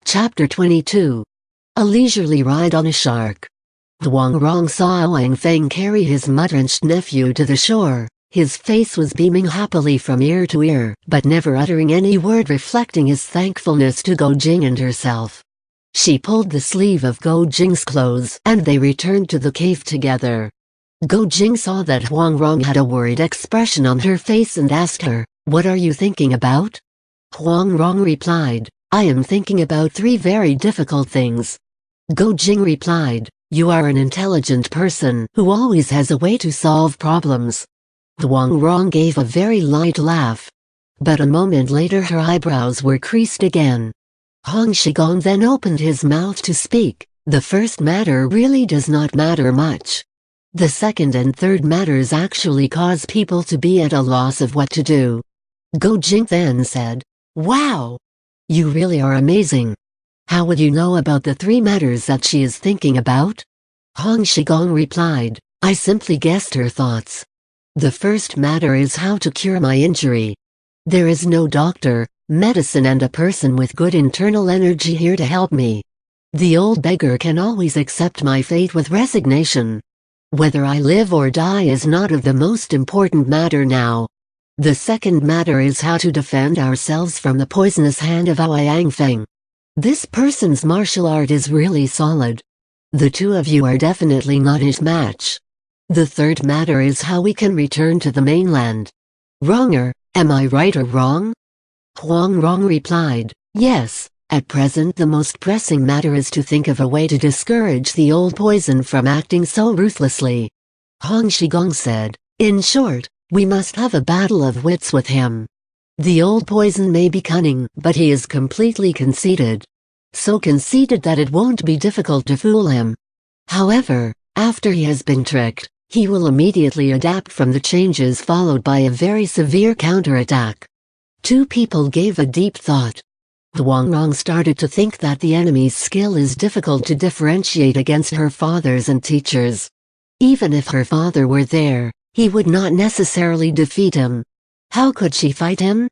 Chapter 22. A leisurely ride on a shark. Huang Rong saw Wang Feng carry his mud-drenched nephew to the shore. His face was beaming happily from ear to ear, but never uttering any word reflecting his thankfulness to Go Jing and herself. She pulled the sleeve of Go Jing's clothes and they returned to the cave together. Go Jing saw that Huang Rong had a worried expression on her face and asked her, "What are you thinking about?" Huang Rong replied, "I am thinking about 3 very difficult things." Go Jing replied, "You are an intelligent person who always has a way to solve problems." Huang Rong gave a very light laugh. But a moment later her eyebrows were creased again. Hong Shigong then opened his mouth to speak. The first matter really does not matter much. The second and third matters actually cause people to be at a loss of what to do. Go Jing then said, "Wow! You really are amazing. How would you know about the 3 matters that she is thinking about?" Hong Shigong replied, "I simply guessed her thoughts. The first matter is how to cure my injury. There is no doctor, medicine and a person with good internal energy here to help me. The old beggar can always accept my fate with resignation. Whether I live or die is not of the most important matter now. The second matter is how to defend ourselves from the poisonous hand of Wang Feng. This person's martial art is really solid. The 2 of you are definitely not his match. The third matter is how we can return to the mainland. Wronger, am I right or wrong?" Huang Rong replied, "Yes, at present the most pressing matter is to think of a way to discourage the old poison from acting so ruthlessly." Hong Shigong said, "In short, we must have a battle of wits with him. The old poison may be cunning, but he is completely conceited. So conceited that it won't be difficult to fool him. However, after he has been tricked, he will immediately adapt from the changes followed by a very severe counterattack." 2 people gave a deep thought. Huang Rong started to think that the enemy's skill is difficult to differentiate against her fathers and teachers. Even if her father were there, he would not necessarily defeat him. How could she fight him?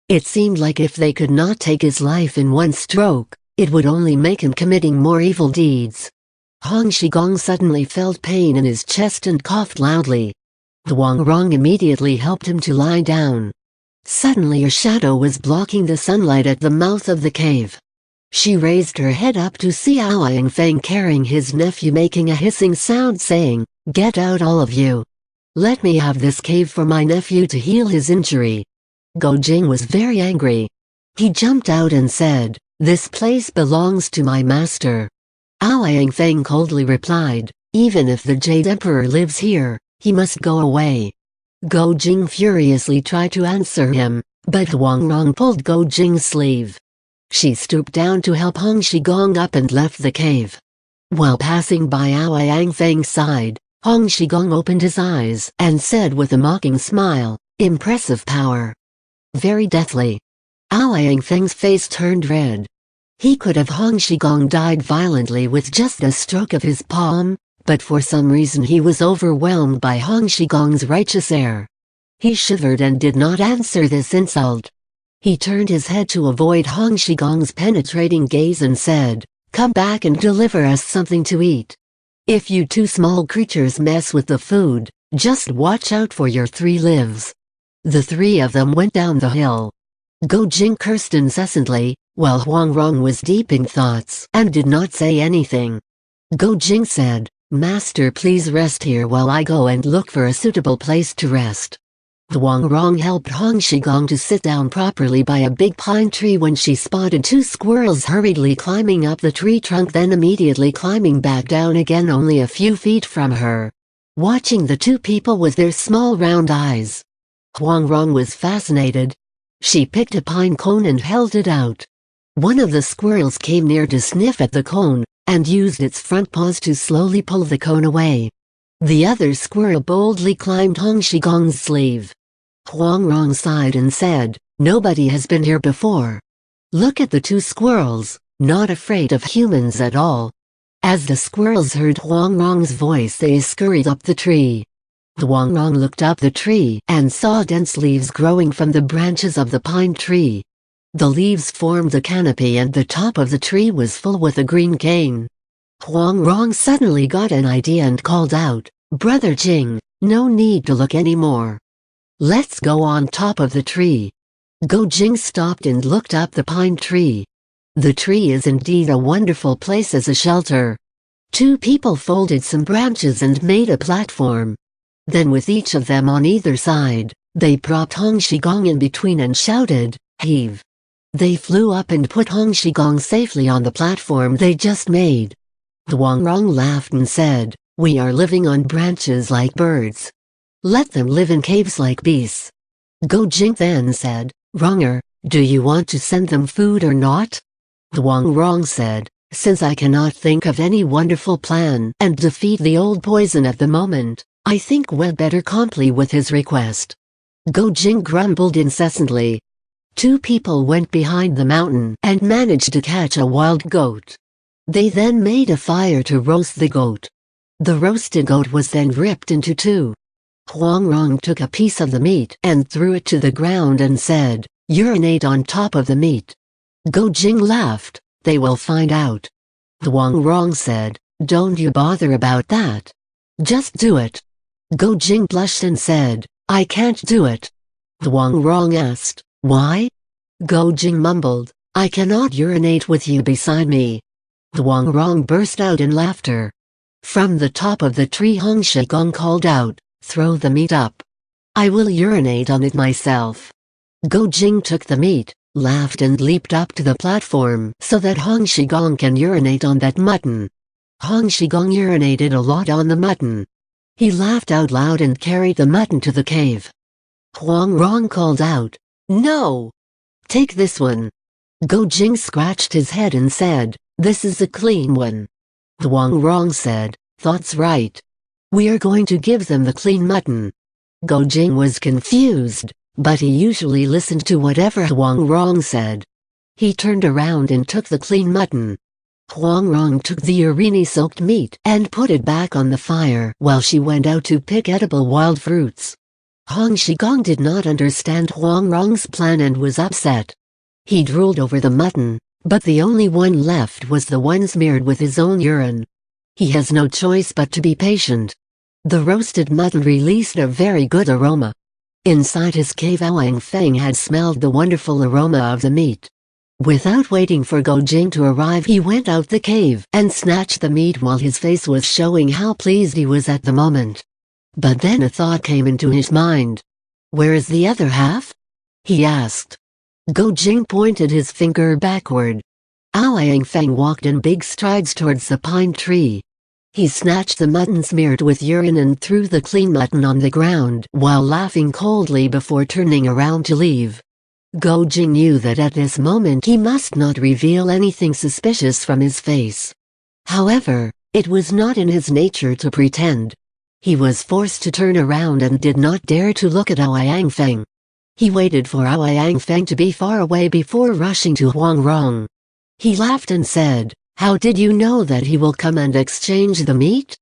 It seemed like if they could not take his life in one stroke, it would only make him committing more evil deeds. Hong Shigong suddenly felt pain in his chest and coughed loudly. Huang Rong immediately helped him to lie down. Suddenly a shadow was blocking the sunlight at the mouth of the cave. She raised her head up to see Wang Feng carrying his nephew making a hissing sound saying, "Get out all of you. Let me have this cave for my nephew to heal his injury." Go Jing was very angry. He jumped out and said, "This place belongs to my master." Wang Feng coldly replied, "Even if the Jade Emperor lives here, he must go away." Go Jing furiously tried to answer him, but Huang Rong pulled Go Jing's sleeve. She stooped down to help Hong Shigong up and left the cave. While passing by Wang Feng's side, Hong Shigong opened his eyes and said with a mocking smile, "Impressive power. Very deathly." Wang Feng's face turned red. He could have Hong Shigong died violently with just a stroke of his palm, but for some reason he was overwhelmed by Hong Shigong's righteous air. He shivered and did not answer this insult. He turned his head to avoid Hong Shigong's penetrating gaze and said, "Come back and deliver us something to eat. If you 2 small creatures mess with the food, just watch out for your 3 lives." The 3 of them went down the hill. Go Jing cursed incessantly, while Huang Rong was deep in thoughts and did not say anything. Go Jing said, "Master, please rest here while I go and look for a suitable place to rest." Huang Rong helped Hong Shigong to sit down properly by a big pine tree when she spotted 2 squirrels hurriedly climbing up the tree trunk then immediately climbing back down again only a few feet from her. Watching the 2 people with their small round eyes, Huang Rong was fascinated. She picked a pine cone and held it out. One of the squirrels came near to sniff at the cone, and used its front paws to slowly pull the cone away. The other squirrel boldly climbed Hong Shigong's sleeve. Huang Rong sighed and said, "Nobody has been here before. Look at the 2 squirrels, not afraid of humans at all." As the squirrels heard Huang Rong's voice they scurried up the tree. Huang Rong looked up the tree and saw dense leaves growing from the branches of the pine tree. The leaves formed a canopy and the top of the tree was full with a green cane. Huang Rong suddenly got an idea and called out, "Brother Jing, no need to look anymore. Let's go on top of the tree." Go Jing stopped and looked up the pine tree. The tree is indeed a wonderful place as a shelter. Two people folded some branches and made a platform. Then with each of them on either side, they propped Hong Shigong in between and shouted, "Heave!" They flew up and put Hong Shigong safely on the platform they just made. Huang Rong laughed and said, "We are living on branches like birds. Let them live in caves like beasts." Go Jing then said, "Wronger, do you want to send them food or not?" Huang Rong said, "Since I cannot think of any wonderful plan and defeat the old poison at the moment, I think we'd better comply with his request." Go Jing grumbled incessantly. Two people went behind the mountain and managed to catch a wild goat. They then made a fire to roast the goat. The roasted goat was then ripped into two. Huang Rong took a piece of the meat and threw it to the ground and said, "Urinate on top of the meat." Go Jing laughed, "They will find out." Huang Rong said, "Don't you bother about that. Just do it." Go Jing blushed and said, "I can't do it." Huang Rong asked, "Why?" Go Jing mumbled, "I cannot urinate with you beside me." Huang Rong burst out in laughter. From the top of the tree Hong Shigong called out, "Throw the meat up. I will urinate on it myself." Go Jing took the meat, laughed and leaped up to the platform so that Hong Shigong can urinate on that mutton. Hong Shigong urinated a lot on the mutton. He laughed out loud and carried the mutton to the cave. Huang Rong called out, "No! Take this one." Go Jing scratched his head and said, "This is a clean one." Huang Rong said, "That's right. We are going to give them the clean mutton." Go Jing was confused, but he usually listened to whatever Huang Rong said. He turned around and took the clean mutton. Huang Rong took the urine-soaked meat and put it back on the fire while she went out to pick edible wild fruits. Hong Shigong did not understand Huang Rong's plan and was upset. He drooled over the mutton, but the only one left was the one smeared with his own urine. He has no choice but to be patient. The roasted mutton released a very good aroma. Inside his cave Wang Feng had smelled the wonderful aroma of the meat. Without waiting for Go Jing to arrive, he went out the cave and snatched the meat while his face was showing how pleased he was at the moment. But then a thought came into his mind. "Where is the other half?" he asked. Go Jing pointed his finger backward. Wang Feng walked in big strides towards the pine tree. He snatched the mutton smeared with urine and threw the clean mutton on the ground while laughing coldly before turning around to leave. Go Jing knew that at this moment he must not reveal anything suspicious from his face. However, it was not in his nature to pretend. He was forced to turn around and did not dare to look at Wang Feng. He waited for Wang Feng to be far away before rushing to Huang Rong. He laughed and said, "How did you know that he will come and exchange the meat?"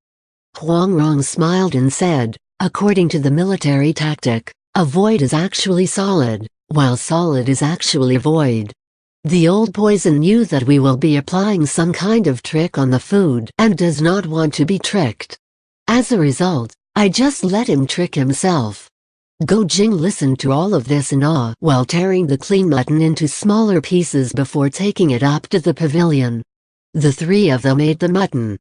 Huang Rong smiled and said, "According to the military tactic, a void is actually solid, while solid is actually void. The old poison knew that we will be applying some kind of trick on the food and does not want to be tricked. As a result, I just let him trick himself." Go Jing listened to all of this in awe while tearing the clean mutton into smaller pieces before taking it up to the pavilion. The three of them ate the mutton.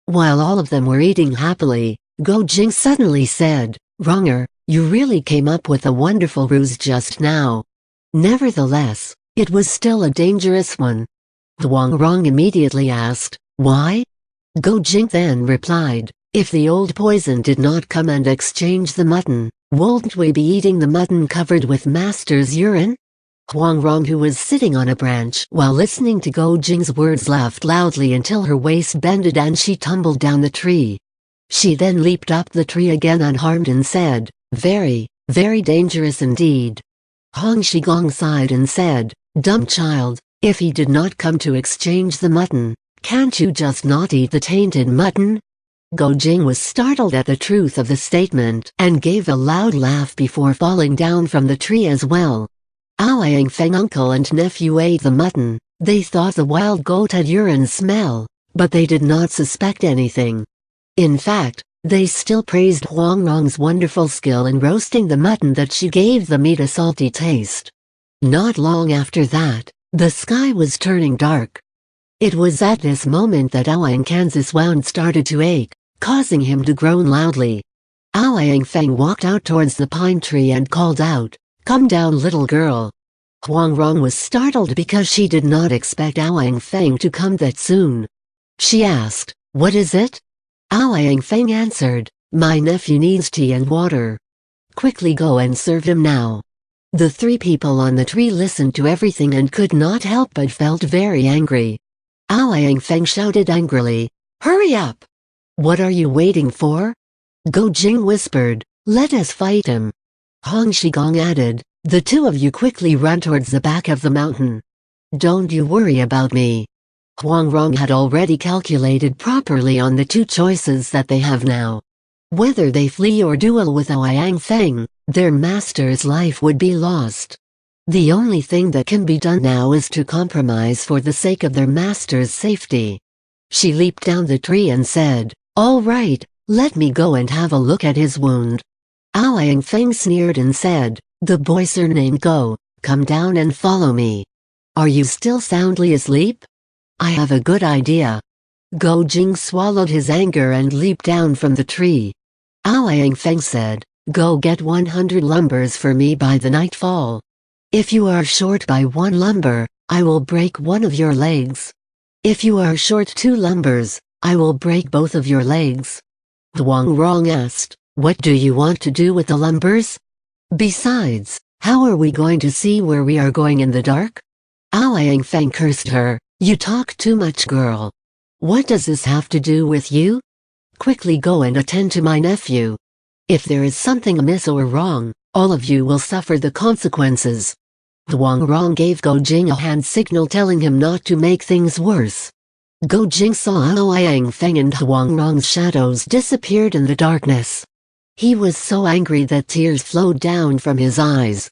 While all of them were eating happily, Go Jing suddenly said, "Wronger, you really came up with a wonderful ruse just now." Nevertheless, it was still a dangerous one. Huang Rong immediately asked, "Why?" Go Jing then replied, "If the old poison did not come and exchange the mutton, won't we be eating the mutton covered with master's urine?" Huang Rong, who was sitting on a branch while listening to Go Jing's words, laughed loudly until her waist bended and she tumbled down the tree. She then leaped up the tree again unharmed and said, "Very, very dangerous indeed." Hong Shigong sighed and said, "Dumb child, if he did not come to exchange the mutton, can't you just not eat the tainted mutton?" Go Jing was startled at the truth of the statement and gave a loud laugh before falling down from the tree as well. Awang Feng uncle and nephew ate the mutton. They thought the wild goat had urine smell, but they did not suspect anything. In fact, they still praised Huang Rong's wonderful skill in roasting the mutton that she gave the meat a salty taste. Not long after that, the sky was turning dark. It was at this moment that Awang Kansas wound started to ache, causing him to groan loudly. Awang Feng walked out towards the pine tree and called out, "Come down, little girl." Huang Rong was startled because she did not expect Awang Feng to come that soon. She asked, "What is it?" Awang Feng answered, "My nephew needs tea and water. Quickly go and serve him now." The three people on the tree listened to everything and could not help but felt very angry. Awang Feng shouted angrily, "Hurry up! What are you waiting for?" Go Jing whispered, "Let us fight him." Hong Shigong added, "The two of you quickly run towards the back of the mountain. Don't you worry about me." Huang Rong had already calculated properly on the two choices that they have now. Whether they flee or duel with Awang Feng, their master's life would be lost. The only thing that can be done now is to compromise for the sake of their master's safety. She leaped down the tree and said, "All right, let me go and have a look at his wound." Awang Feng sneered and said, "The boy surnamed Go, come down and follow me. Are you still soundly asleep? I have a good idea." Go Jing swallowed his anger and leaped down from the tree. Awang Feng said, "Go get 100 lumbers for me by the nightfall. If you are short by 1 lumber, I will break one of your legs. If you are short 2 lumbers, I will break both of your legs." Huang Rong asked, "What do you want to do with the lumbers? Besides, how are we going to see where we are going in the dark?" Awang Feng cursed her, "You talk too much, girl. What does this have to do with you? Quickly go and attend to my nephew. If there is something amiss or wrong, all of you will suffer the consequences." Huang Rong gave Go Jing a hand signal telling him not to make things worse. Go Jing saw Awang Feng and Huang Rong's shadows disappeared in the darkness. He was so angry that tears flowed down from his eyes.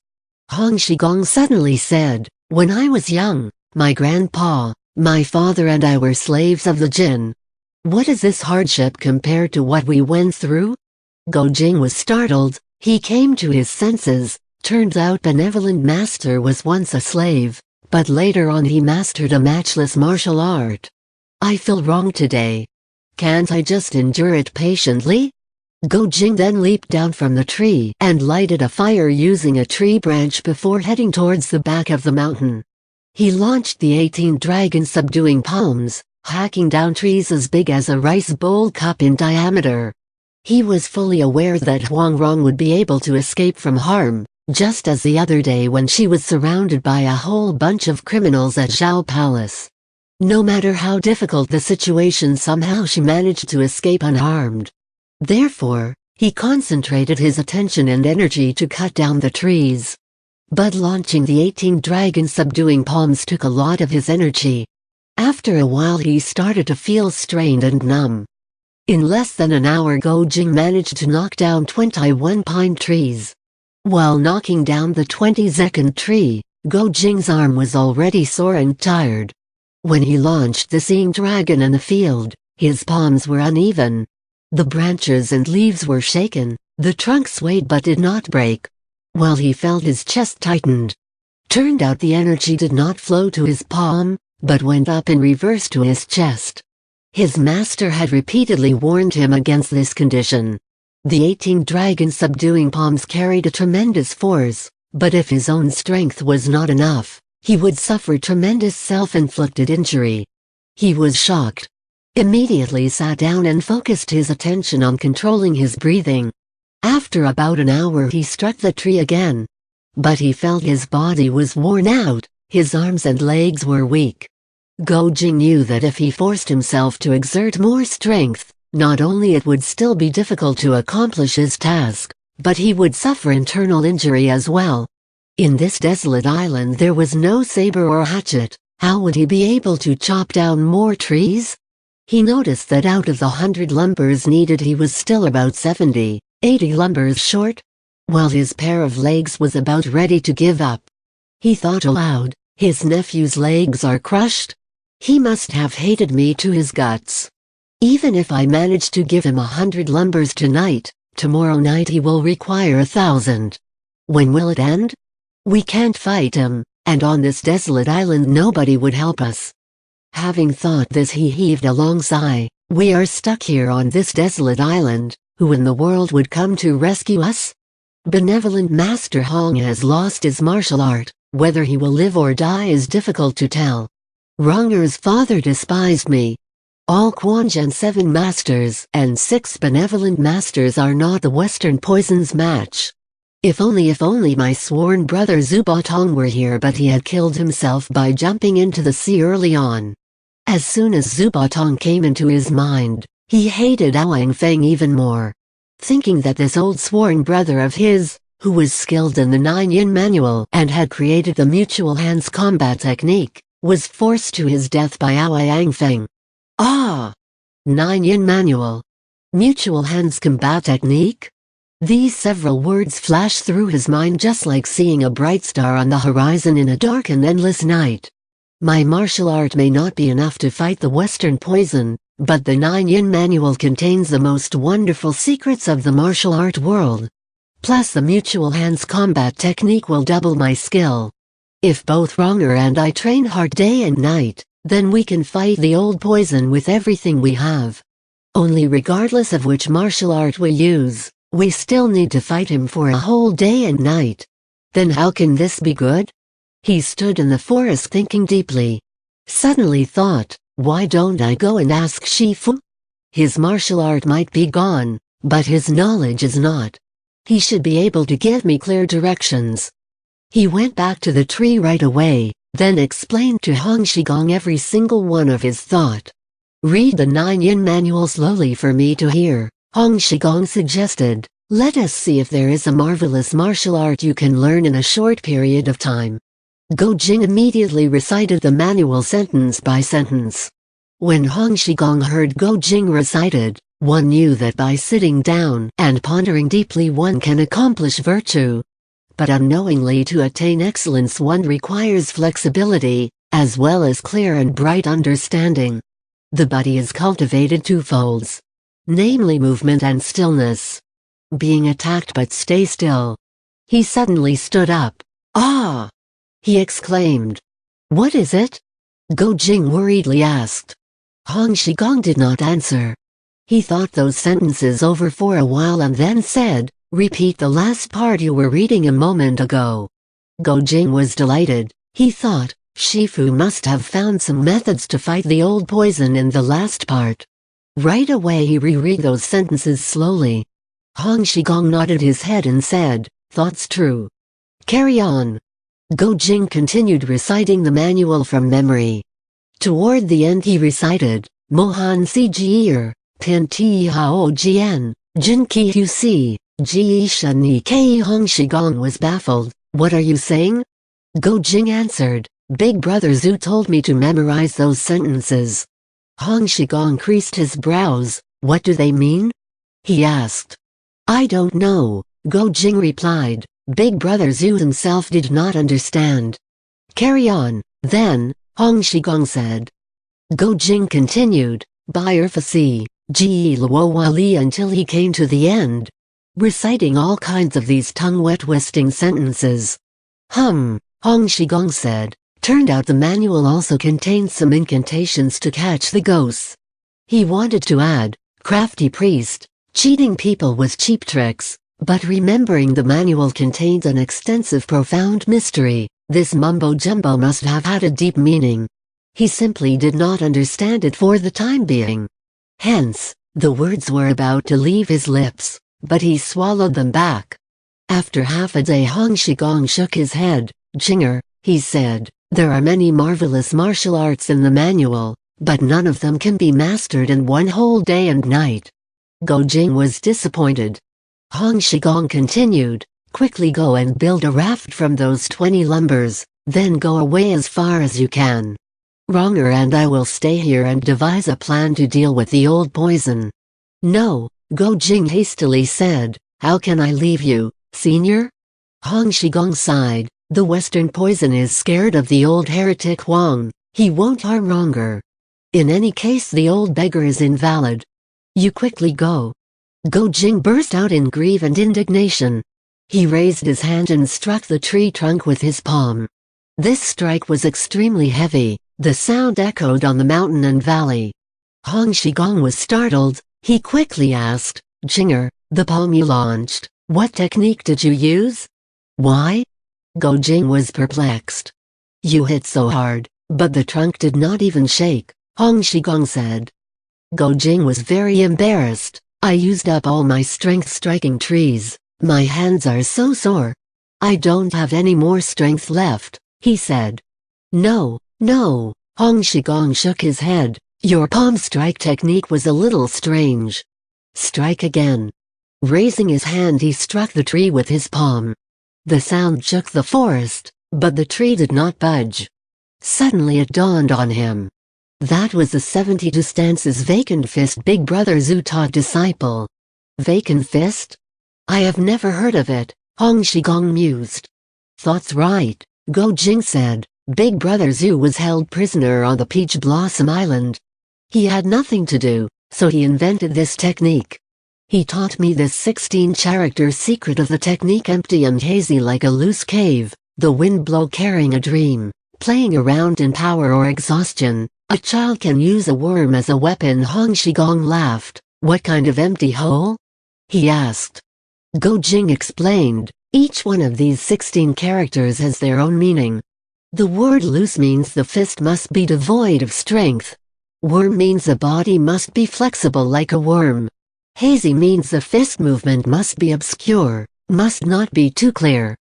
Hong Shigong suddenly said, "When I was young, my grandpa, my father and I were slaves of the jinn. What is this hardship compared to what we went through?" Go Jing was startled. He came to his senses. Turns out benevolent master was once a slave, but later on he mastered a matchless martial art. "I feel wrong today. Can't I just endure it patiently?" Go Jing then leaped down from the tree and lighted a fire using a tree branch before heading towards the back of the mountain. He launched the 18 dragon subduing palms, hacking down trees as big as a rice bowl cup in diameter. He was fully aware that Huang Rong would be able to escape from harm, just as the other day when she was surrounded by a whole bunch of criminals at Zhao Palace. No matter how difficult the situation, somehow she managed to escape unharmed. Therefore, he concentrated his attention and energy to cut down the trees. But launching the 18 dragon subduing palms took a lot of his energy. After a while he started to feel strained and numb. In less than an hour Go Jing managed to knock down 21 pine trees. While knocking down the 22nd tree, Go Jing's arm was already sore and tired. When he launched the seeing dragon in the field, his palms were uneven. The branches and leaves were shaken, the trunk swayed but did not break. While he felt his chest tightened. Turned out the energy did not flow to his palm, but went up in reverse to his chest. His master had repeatedly warned him against this condition. The 18 dragon subduing palms carried a tremendous force, but if his own strength was not enough, he would suffer tremendous self-inflicted injury. He was shocked. Immediately sat down and focused his attention on controlling his breathing. After about an hour he struck the tree again. But he felt his body was worn out, his arms and legs were weak. Go Jing knew that if he forced himself to exert more strength, not only it would still be difficult to accomplish his task, but he would suffer internal injury as well. In this desolate island there was no saber or hatchet. How would he be able to chop down more trees? He noticed that out of the 100 lumbers needed he was still about 70, 80 lumbers short, while his pair of legs was about ready to give up. He thought aloud, his nephew's legs are crushed. He must have hated me to his guts. Even if I manage to give him 100 lumbers tonight, tomorrow night he will require 1,000. When will it end? We can't fight him, and on this desolate island nobody would help us. Having thought this, he heaved a long sigh. We are stuck here on this desolate island. Who in the world would come to rescue us? Benevolent Master Hong has lost his martial art. Whether he will live or die is difficult to tell. Ronger's father despised me. All Quanzhen 7 masters and 6 benevolent masters are not the Western poison's match. If only my sworn brother Zubatong were here, but he had killed himself by jumping into the sea early on. As soon as Zubatong came into his mind, he hated Ouyang Feng even more. Thinking that this old sworn brother of his, who was skilled in the 9-yin manual and had created the mutual hands combat technique, was forced to his death by Ouyang Feng. Ah! 9-yin manual. Mutual hands combat technique? These several words flashed through his mind just like seeing a bright star on the horizon in a dark and endless night. My martial art may not be enough to fight the Western poison, but the 9-yin manual contains the most wonderful secrets of the martial art world. Plus the mutual hands combat technique will double my skill. If both Ronger and I train hard day and night, then we can fight the old poison with everything we have. Only regardless of which martial art we use, we still need to fight him for a whole day and night. Then how can this be good? He stood in the forest thinking deeply. Suddenly thought, why don't I go and ask Shifu? His martial art might be gone, but his knowledge is not. He should be able to give me clear directions. He went back to the tree right away, then explained to Hong Shigong every single one of his thought. Read the 9-yin manual slowly for me to hear, Hong Shigong suggested. Let us see if there is a marvelous martial art you can learn in a short period of time. Go Jing immediately recited the manual sentence by sentence. When Hong Shigong heard Go Jing recited, one knew that by sitting down and pondering deeply one can accomplish virtue. But unknowingly to attain excellence one requires flexibility, as well as clear and bright understanding. The body is cultivated twofolds, namely movement and stillness. Being attacked but stay still. He suddenly stood up. Ah! He exclaimed. What is it? Go Jing worriedly asked. Hong Shigong did not answer. He thought those sentences over for a while and then said, repeat the last part you were reading a moment ago. Go Jing was delighted. He thought, Shifu must have found some methods to fight the old poison in the last part. Right away he reread those sentences slowly. Hong Shigong nodded his head and said, thoughts true. Carry on. Go Jing continued reciting the manual from memory. Toward the end he recited, Mohan Si Jier, Pin Ti Hao Jian, Jin Ki Hu Si, Ji Shan Ni Ke. Hong Shigong was baffled. What are you saying? Go Jing answered, Big Brother Zhu told me to memorize those sentences. Hong Shigong creased his brows. What do they mean? He asked. I don't know, Go Jing replied. Big Brother Zhu himself did not understand. Carry on, then, Hong Shigong said. Go Jing continued, Bai Fasi, Ji Luo Wali until he came to the end, reciting all kinds of these tongue-wet-twisting sentences. Hong Shigong said. Turned out the manual also contained some incantations to catch the ghosts. He wanted to add, crafty priest, cheating people with cheap tricks. But remembering the manual contained an extensive profound mystery, this mumbo-jumbo must have had a deep meaning. He simply did not understand it for the time being. Hence, the words were about to leave his lips, but he swallowed them back. After half a day Hong Shigong shook his head. Jinger, he said, there are many marvelous martial arts in the manual, but none of them can be mastered in one whole day and night. Go Jing was disappointed. Hong Shigong continued, quickly go and build a raft from those 20 lumbers, then go away as far as you can. Ronger and I will stay here and devise a plan to deal with the old poison. No, Go Jing hastily said, how can I leave you, senior? Hong Shigong sighed, The Western poison is scared of the old heretic Wang. He won't harm Ronger. In any case, the old beggar is invalid. You quickly go. Go Jing burst out in grief and indignation. He raised his hand and struck the tree trunk with his palm. This strike was extremely heavy. The sound echoed on the mountain and valley. Hong Shigong was startled. He quickly asked, Jinger, the palm you launched, what technique did you use? Why? Go Jing was perplexed. You hit so hard, but the trunk did not even shake, Hong Shigong said. Go Jing was very embarrassed. I used up all my strength striking trees. My hands are so sore. I don't have any more strength left, he said. No, no, Hong Shigong shook his head. Your palm strike technique was a little strange. Strike again. Raising his hand, he struck the tree with his palm. The sound shook the forest, but the tree did not budge. Suddenly it dawned on him. That was the 72 stances Vacant Fist Big Brother Zhu taught disciple. Vacant Fist? I have never heard of it, Hong Shigong mused. That's right, Go Jing said. Big Brother Zhu was held prisoner on the Peach Blossom Island. He had nothing to do, so he invented this technique. He taught me this 16-character secret of the technique: empty and hazy like a loose cave, the wind blow carrying a dream, playing around in power or exhaustion. A child can use a worm as a weapon. Hong Shigong laughed. What kind of empty hole? He asked. Go Jing explained. Each one of these 16 characters has their own meaning. The word loose means the fist must be devoid of strength. Worm means the body must be flexible like a worm. Hazy means the fist movement must be obscure, must not be too clear.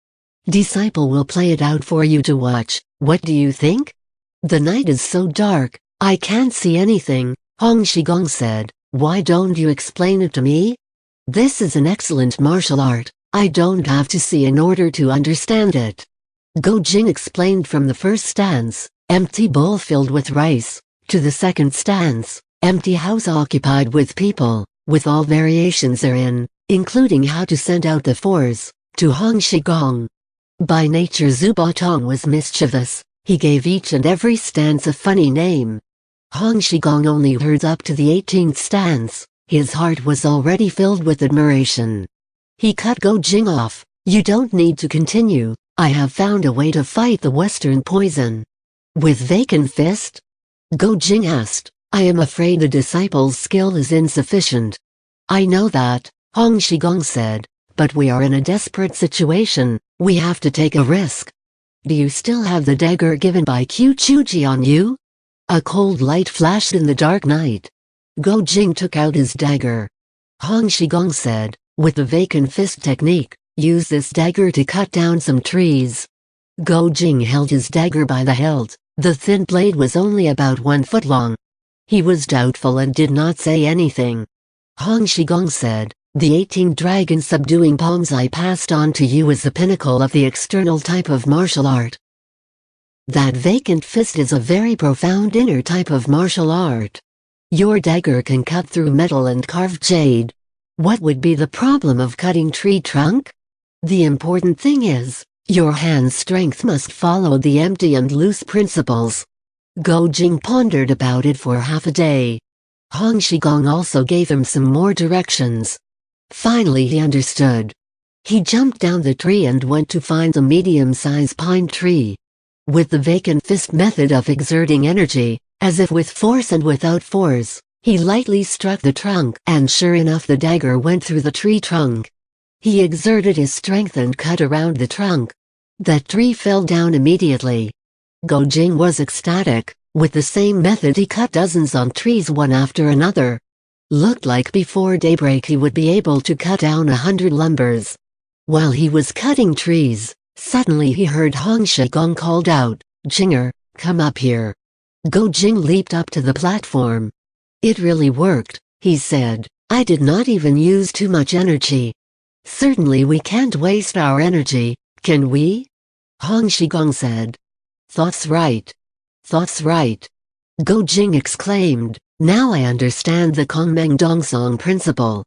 Disciple will play it out for you to watch. What do you think? The night is so dark, I can't see anything, Hong Shigong said. Why don't you explain it to me? This is an excellent martial art. I don't have to see in order to understand it. Go Jing explained from the first stance, empty bowl filled with rice, to the second stance, empty house occupied with people, with all variations therein, including how to send out the force, to Hong Shigong. By nature Zhu Batong was mischievous. He gave each and every stance a funny name. Hong Shigong only heard up to the 18th stance. His heart was already filled with admiration. He cut Go Jing off. You don't need to continue. I have found a way to fight the Western poison. With Vacant Fist? Go Jing asked. I am afraid the disciple's skill is insufficient. I know that, Hong Shigong said, but we are in a desperate situation. We have to take a risk. Do you still have the dagger given by Qiu Chuji on you? A cold light flashed in the dark night. Go Jing took out his dagger. Hong Shigong said, with the Vacant Fist technique, use this dagger to cut down some trees. Go Jing held his dagger by the hilt. The thin blade was only about 1 foot long. He was doubtful and did not say anything. Hong Shigong said, the 18 dragon subduing palms I passed on to you is the pinnacle of the external type of martial art. That Vacant Fist is a very profound inner type of martial art. Your dagger can cut through metal and carve jade. What would be the problem of cutting tree trunk? The important thing is, your hand's strength must follow the empty and loose principles. Go Jing pondered about it for half a day. Hong Shigong also gave him some more directions. Finally he understood. He jumped down the tree and went to find a medium-sized pine tree. With the Vacant Fist method of exerting energy, as if with force and without force, he lightly struck the trunk, and sure enough the dagger went through the tree trunk. He exerted his strength and cut around the trunk. That tree fell down immediately. Go Jing was ecstatic. With the same method he cut dozens on trees one after another. Looked like before daybreak he would be able to cut down 100 lumbers. While he was cutting trees, suddenly he heard Hong Shigong called out, Jinger, come up here. Go Jing leaped up to the platform. It really worked, he said. I did not even use too much energy. Certainly we can't waste our energy, can we? Hong Shigong said. That's right. That's right. Go Jing exclaimed. Now I understand the Kongmeng Dongsong principle.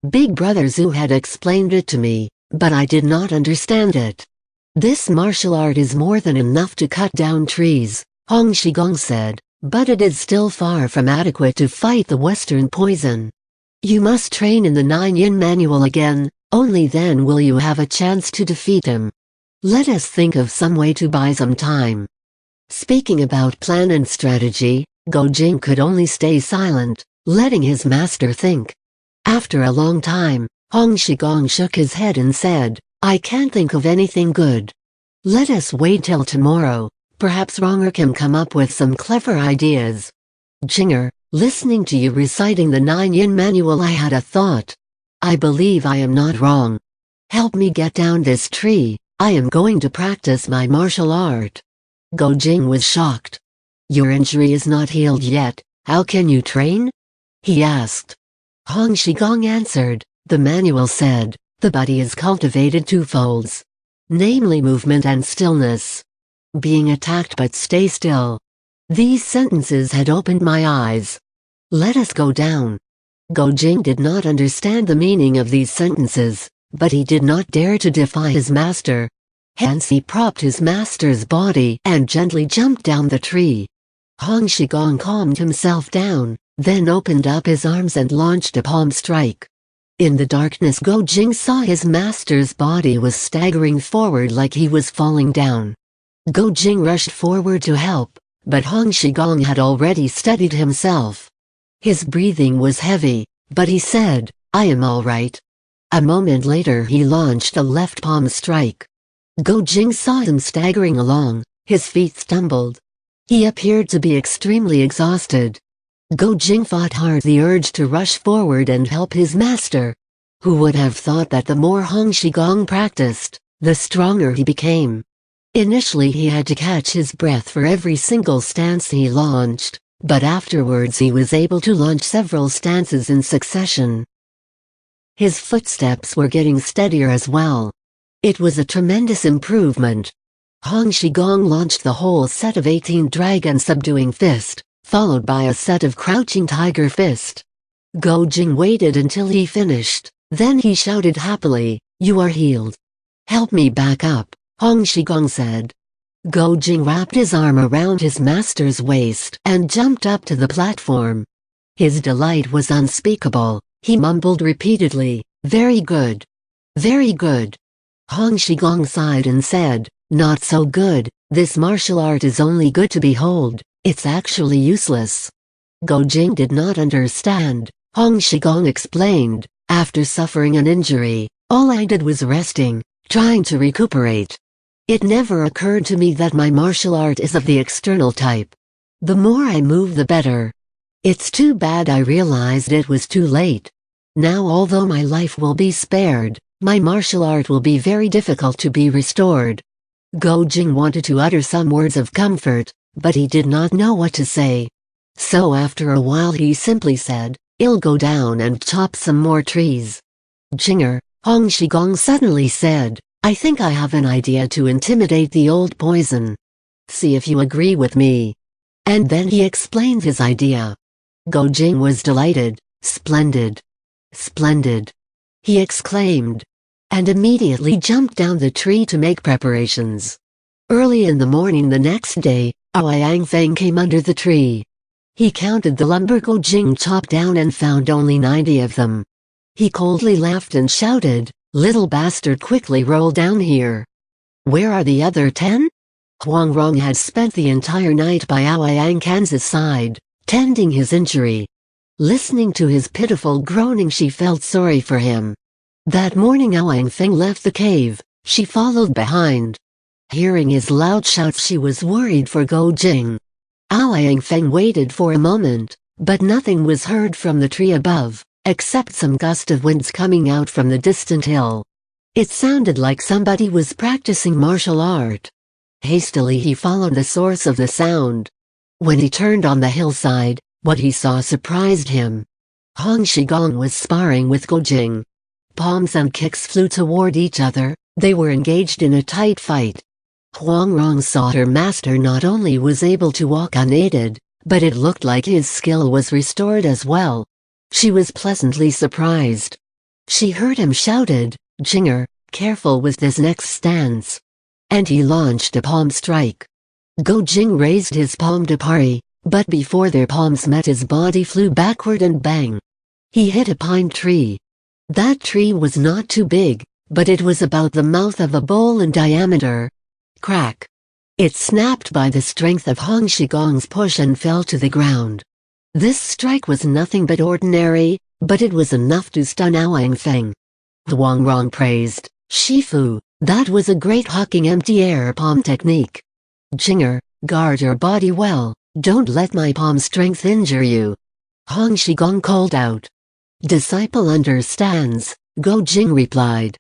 Big Brother Zhu had explained it to me, but I did not understand it. "This martial art is more than enough to cut down trees," Hong Shigong said, "but it is still far from adequate to fight the Western poison. You must train in the 9-yin manual again, only then will you have a chance to defeat him. Let us think of some way to buy some time." Speaking about plan and strategy, Go Jing could only stay silent, letting his master think. After a long time, Hong Shigong shook his head and said, "I can't think of anything good. Let us wait till tomorrow, perhaps Ronger can come up with some clever ideas." "Jinger, listening to you reciting the 9-yin manual, I had a thought. I believe I am not wrong. Help me get down this tree, I am going to practice my martial art." Go Jing was shocked. "Your injury is not healed yet, how can you train?" he asked. Hong Shigong answered, "The manual said, the body is cultivated twofolds. Namely movement and stillness. Being attacked but stay still." These sentences had opened my eyes. "Let us go down." Go Jing did not understand the meaning of these sentences, but he did not dare to defy his master. Hence he propped his master's body and gently jumped down the tree. Hong Shigong calmed himself down, then opened up his arms and launched a palm strike. In the darkness, Go Jing saw his master's body was staggering forward like he was falling down. Go Jing rushed forward to help, but Hong Shigong had already steadied himself. His breathing was heavy, but he said, "I am all right." A moment later he launched a left palm strike. Go Jing saw him staggering along, his feet stumbled. He appeared to be extremely exhausted. Go Jing fought hard the urge to rush forward and help his master. Who would have thought that the more Hong Shigong practiced, the stronger he became? Initially he had to catch his breath for every single stance he launched, but afterwards he was able to launch several stances in succession. His footsteps were getting steadier as well. It was a tremendous improvement. Hong Shigong launched the whole set of 18 dragon subduing fist, followed by a set of crouching tiger fist. Go Jing waited until he finished, then he shouted happily, "You are healed. Help me back up," Hong Shigong said. Go Jing wrapped his arm around his master's waist and jumped up to the platform. His delight was unspeakable. He mumbled repeatedly, "Very good. Very good." Hong Shigong sighed and said, "Not so good, this martial art is only good to behold, it's actually useless." Go Jing did not understand. Hong Shigong explained, "After suffering an injury, all I did was resting, trying to recuperate. It never occurred to me that my martial art is of the external type. The more I move the better. It's too bad I realized it was too late. Now although my life will be spared, my martial art will be very difficult to be restored." Go Jing wanted to utter some words of comfort, but he did not know what to say. So after a while he simply said, "I'll go down and chop some more trees." "Jinger," Hong Shigong suddenly said, "I think I have an idea to intimidate the old poison. See if you agree with me." And then he explained his idea. Go Jing was delighted. "Splendid! Splendid!" he exclaimed, and immediately jumped down the tree to make preparations. Early in the morning the next day, Yang Feng came under the tree. He counted the lumber Go Jing chopped down and found only 90 of them. He coldly laughed and shouted, "Little bastard, quickly roll down here." "Where are the other 10? Huang Rong had spent the entire night by Yang Kan's side, tending his injury. Listening to his pitiful groaning, she felt sorry for him. That morning Yang Feng left the cave, she followed behind. Hearing his loud shouts, she was worried for Go Jing. Yang Feng waited for a moment, but nothing was heard from the tree above, except some gust of winds coming out from the distant hill. It sounded like somebody was practicing martial art. Hastily he followed the source of the sound. When he turned on the hillside, what he saw surprised him. Hong Shigong was sparring with Go Jing. Palms and kicks flew toward each other, they were engaged in a tight fight. Huang Rong saw her master not only was able to walk unaided, but it looked like his skill was restored as well. She was pleasantly surprised. She heard him shouted, "Jinger, careful with this next stance." and he launched a palm strike. Go Jing raised his palm to parry, but before their palms met his body flew backward and bang. He hit a pine tree. That tree was not too big, but it was about the mouth of a bowl in diameter. Crack! It snapped by the strength of Hong Shigong's push and fell to the ground. This strike was nothing but ordinary, but it was enough to stun Wang Feng. The Wang Rong praised, "Shifu, that was a great hawking empty air palm technique. Jinger, guard your body well, don't let my palm strength injure you." Hong Shigong called out. "Disciple understands," Go Jing replied.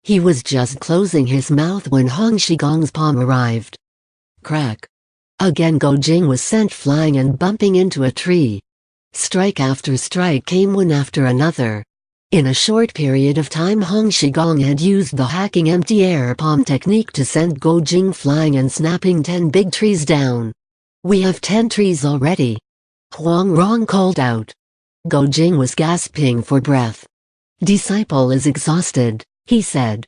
He was just closing his mouth when Hong Shigong's palm arrived. Crack! Again Go Jing was sent flying and bumping into a tree. Strike after strike came one after another. In a short period of time Hong Shigong had used the hacking empty air palm technique to send Go Jing flying and snapping 10 big trees down. "We have 10 trees already," Huang Rong called out. Go Jing was gasping for breath. "Disciple is exhausted," he said.